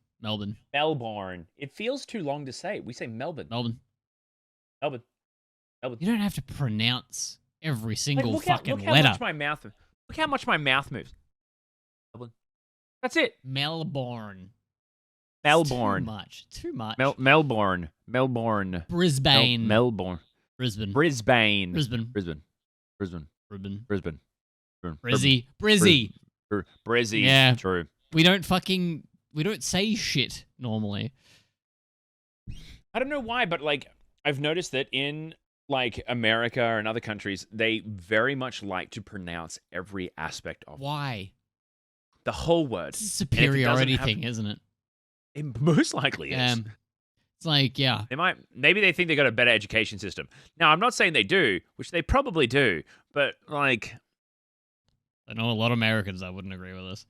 It feels too long to say. We say Melbourne. You don't have to pronounce every single fucking letter. Look how much my mouth moves. Melbourne. That's it. Melbourne. Too much. Melbourne. Brisbane. Melbourne. Brisbane. Brizzy. Yeah. True. We don't say shit normally. I don't know why, but like I've noticed that in like America and other countries, they very much like to pronounce every aspect of Why? The whole word. It's a superiority thing, isn't it? It most likely is. It's like, yeah. Maybe they think they got a better education system. Now, I'm not saying they do, which they probably do, but like I know a lot of Americans that wouldn't agree with us.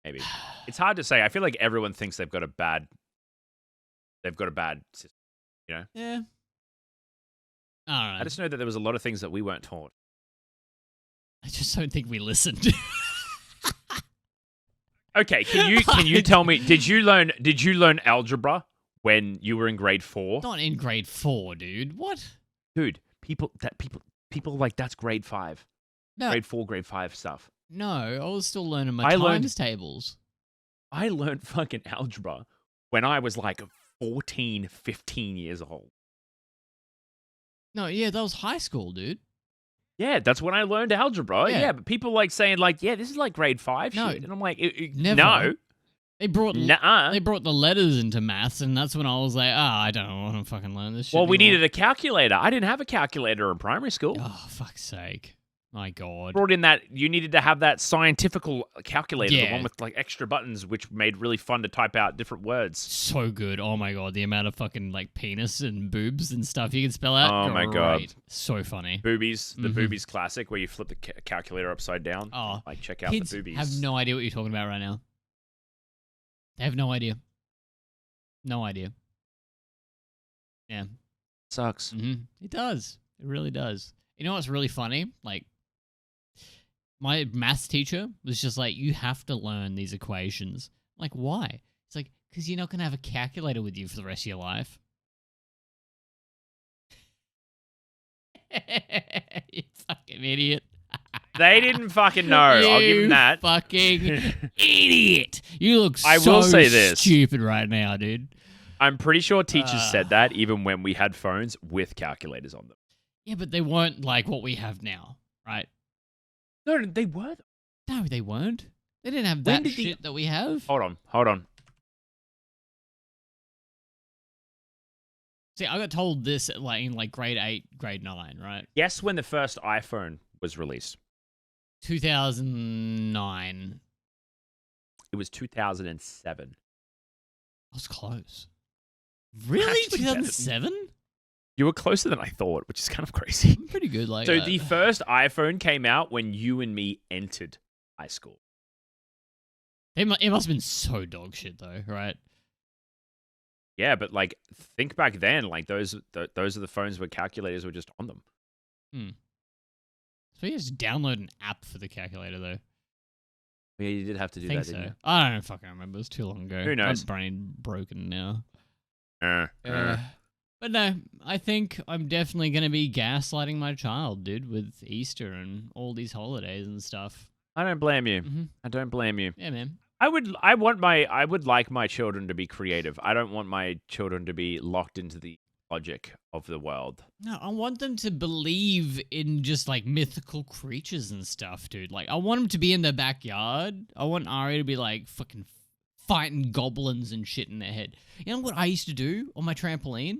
Maybe. It's hard to say. I feel like everyone thinks they've got a bad system, you know? Yeah. I don't know. I just know that there was a lot of things that we weren't taught. I just don't think we listened. Okay, can you tell me, did you learn algebra when you were in grade 4? Not in grade 4, dude. What? Dude, people like that's grade 5. No. Grade 4, grade 5 stuff. No, I was still learning my times tables. I learned fucking algebra when I was like 14, 15 years old. No, yeah, that was high school, dude. Yeah, that's when I learned algebra. Yeah, but people like saying like, yeah, this is like grade 5 shit. And I'm like, never. No. They brought the letters into maths, and that's when I was like, I don't want to fucking learn this shit. Well, we needed a calculator. I didn't have a calculator in primary school. Oh, fuck's sake. My God. Brought in that you needed to have that scientifical calculator, the Yeah. one with like extra buttons, which made really fun to type out different words. So good. Oh my God. The amount of fucking like penis and boobs and stuff you can spell out. Oh my God. So funny. Boobies, the boobies classic, where you flip the calculator upside down. Oh, Like check out kids the boobies. have no idea what you're talking about right now. They have no idea. No idea. Yeah. Sucks. It does. It really does. You know what's really funny? Like, my maths teacher was just like, you have to learn these equations. I'm like, why? It's like, because you're not going to have a calculator with you for the rest of your life. You fucking idiot. They didn't fucking know. I'll give them that. Fucking idiot. You look I so will say this. stupid right now, dude. I'm pretty sure teachers said that even when we had phones with calculators on them. Yeah, but they weren't like what we have now, right? No, they were. No, they weren't. They didn't have that shit that we have. Hold on. See, I got told this in grade 8, grade 9, right? Guess when the first iPhone was released? 2009. It was 2007. I was close. Really? Actually, 2007? You were closer than I thought, which is kind of crazy. I'm pretty good. So the first iPhone came out when you and me entered high school. It must have been so dog shit, though, right? Yeah, but like, think back then. Like those are the phones where calculators were just on them. So you just download an app for the calculator, though. Yeah, you did have to do that, didn't you? I don't fucking remember. It was too long ago. Who knows? My brain broken now. But no, I think I'm definitely going to be gaslighting my child, dude, with Easter and all these holidays and stuff. I don't blame you. I don't blame you. Yeah, man. I would like my children to be creative. I don't want my children to be locked into the logic of the world. No, I want them to believe in just like mythical creatures and stuff, dude. Like, I want them to be in their backyard. I want Ari to be like fucking fighting goblins and shit in their head. You know what I used to do on my trampoline?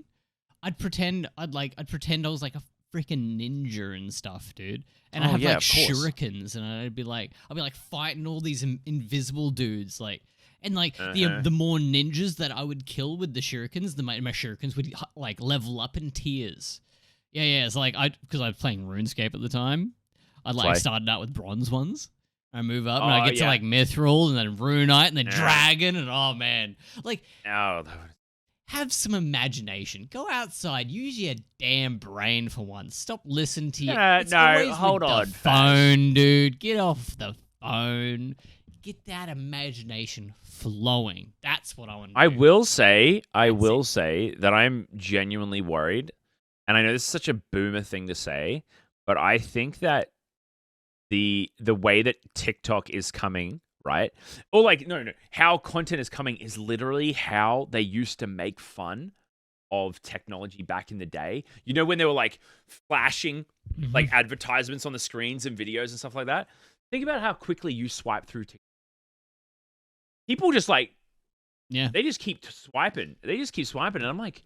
I'd pretend I was like a freaking ninja and stuff, dude. And I have like shurikens, and I'd be like fighting all these invisible dudes, like. And, like, the more ninjas that I would kill with the shurikens, my shurikens would, like, level up in tiers. Yeah, it's like, because I was playing RuneScape at the time, I'd, like, started out with bronze ones. I move up, and I get to, like, Mithril, and then Runite, and then Dragon, and, oh, man. Like, have some imagination. Go outside. Use your damn brain for once. Stop listening to your... hold on. Phone, dude. Get off the phone. Get that imagination flowing. That's what I want to do. I will say that I'm genuinely worried, and I know this is such a boomer thing to say, but I think that the way that TikTok is coming, right? Or like, no, how content is coming is literally how they used to make fun of technology back in the day. You know, when they were like flashing like advertisements on the screens and videos and stuff like that? Think about how quickly you swipe through TikTok. People just like, they just keep swiping. And I'm like,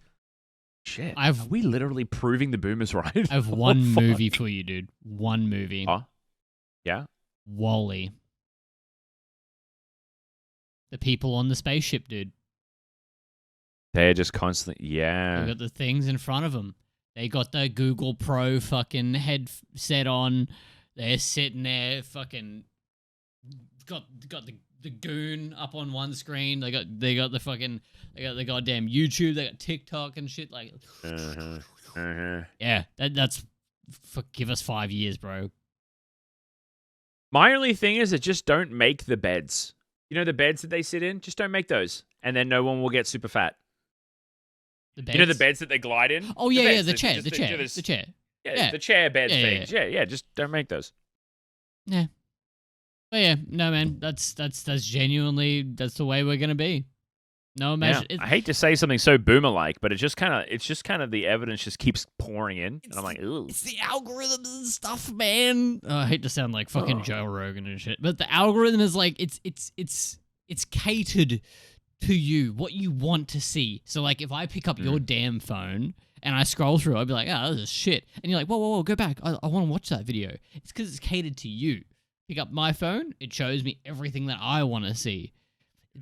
shit, are we literally proving the boomers right? I have one movie for you, dude. One movie. Huh? Yeah? WALL-E. The people on the spaceship, dude. They're just constantly, They got the things in front of them. They got the Google Pro fucking headset on. They're sitting there fucking got the goon up on one screen. They got the goddamn YouTube. They got TikTok and shit. Like, yeah, that's give us 5 years, bro. My only thing is that just don't make the beds. You know the beds that they sit in? Just don't make those, and then no one will get super fat. The beds? You know the beds that they glide in? Oh yeah, the chair. Yeah, the chair bed things. Yeah, just don't make those. Yeah. But yeah, no man, that's genuinely that's the way we're gonna be. No imagine. Yeah. I hate to say something so boomer like, but it's just kind of the evidence just keeps pouring in, and I'm like, ooh. It's the algorithm and stuff, man. Oh, I hate to sound like fucking Joe Rogan and shit, but the algorithm is like it's catered to you, what you want to see. So like, if I pick up your damn phone and I scroll through, I'd be like, oh, this is shit. And you're like, whoa, go back. I want to watch that video. It's because it's catered to you. Pick up my phone, it shows me everything that I want to see.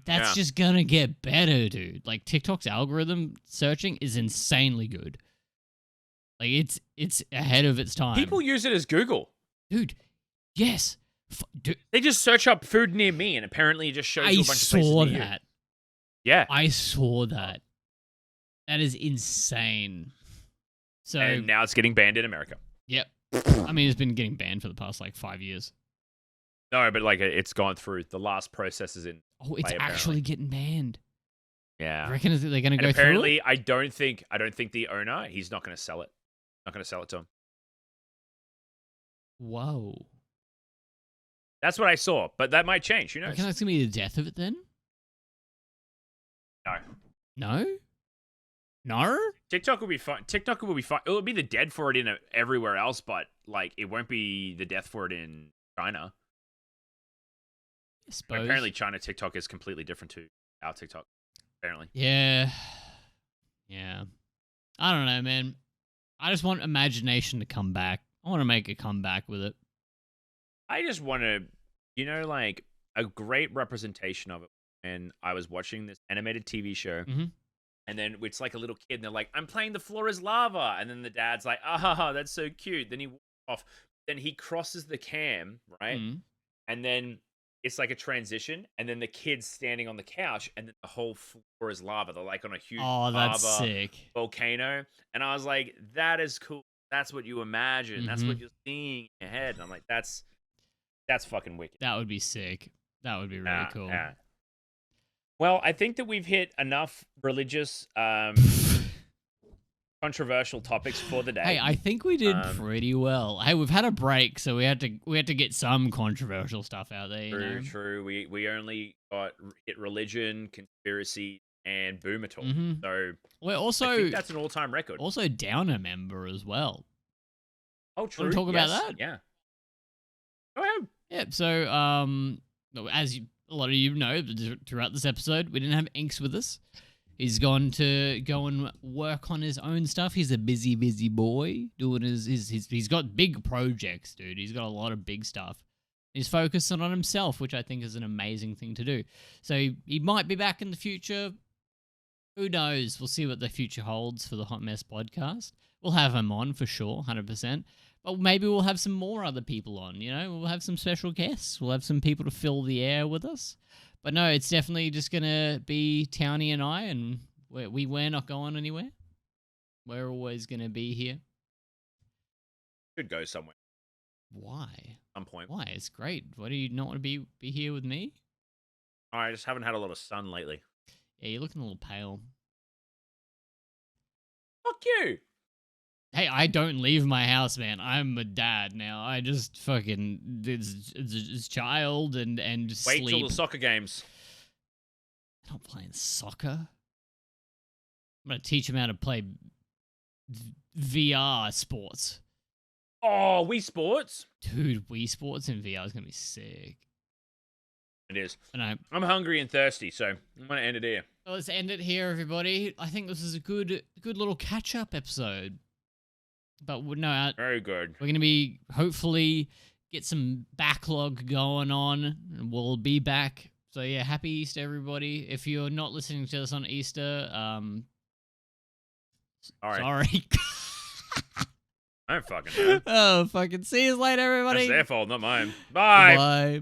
That's just gonna get better, dude. Like, TikTok's algorithm searching is insanely good. Like, it's ahead of its time. People use it as Google. Dude, yes. They just search up food near me, and apparently it just shows you a bunch of places near you. I saw that. Yeah. I saw that. That is insane. So, and now it's getting banned in America. Yep. I mean, it's been getting banned for the past, 5 years. No, but, it's gone through. The last process is in Oh, it's play, actually getting banned. Yeah. I reckon they're going to go apparently, through it? I don't think the owner, he's not going to sell it. Not going to sell it to him. Whoa. That's what I saw, but that might change. Who knows? Reckon that's going to be the death of it then? No. No? No? TikTok will be fine. TikTok will be fine. It'll be the dead for it in everywhere else, but, it won't be the death for it in China. I suppose. Apparently, China TikTok is completely different to our TikTok. Apparently. Yeah. I don't know, man. I just want imagination to come back. I want to make a comeback with it. I just want to, a great representation of it. And I was watching this animated TV show, and then it's like a little kid, and they're like, "I'm playing The Floor Is Lava," and then the dad's like, "Ah, that's so cute." Then he walks off. Then he crosses the cam, right? And then it's like a transition, and then the kid's standing on the couch, and then the whole floor is lava. They're like on a huge that's lava sick. volcano, and I was like, "That is cool. That's what you imagine. That's what you're seeing in your head." And I'm like, "That's fucking wicked." That would be sick. That would be really cool. Yeah. Well, I think that we've hit enough religious, controversial topics for the day. Hey, I think we did pretty well. Hey, we've had a break, so we had to get some controversial stuff out there. True. We only got hit religion, conspiracy, and boomer talk. So we're also, I think that's an all-time record. Also, Downer member as well. Oh, true. Want to talk about that? Yeah. Go ahead. Yeah. So, as a lot of you know, throughout this episode, we didn't have Inks with us. He's gone to go and work on his own stuff. He's a busy boy doing his he's got big projects, dude. He's got a lot of big stuff. He's focusing on himself, which I think is an amazing thing to do. So he might be back in the future. Who knows? We'll see what the future holds for the Hotmess podcast. We'll have him on for sure, 100%. But maybe we'll have some more other people on, We'll have some special guests. We'll have some people to fill the air with us. But no, it's definitely just going to be Townie and I, and we're not going anywhere. We're always going to be here. Should go somewhere. Why? Some point. Why? It's great. Why do you not want to be here with me? I just haven't had a lot of sun lately. Yeah, you're looking a little pale. Fuck you. Hey, I don't leave my house, man. I'm a dad now. I just fucking it's child and sleep. Wait till the soccer games. I'm not playing soccer. I'm gonna teach him how to play VR sports. Oh, Wii Sports, dude. Wii Sports in VR is gonna be sick. It is. I know. I'm hungry and thirsty, so I'm gonna end it here. Well, let's end it here, everybody. I think this is a good little catch-up episode. But no, very good. We're going to be hopefully get some backlog going on, and we'll be back. So yeah, happy Easter, everybody. If you're not listening to us on Easter, sorry. I don't fucking know. Oh, fucking see you later, everybody. That's their fault, not mine. Bye. Bye.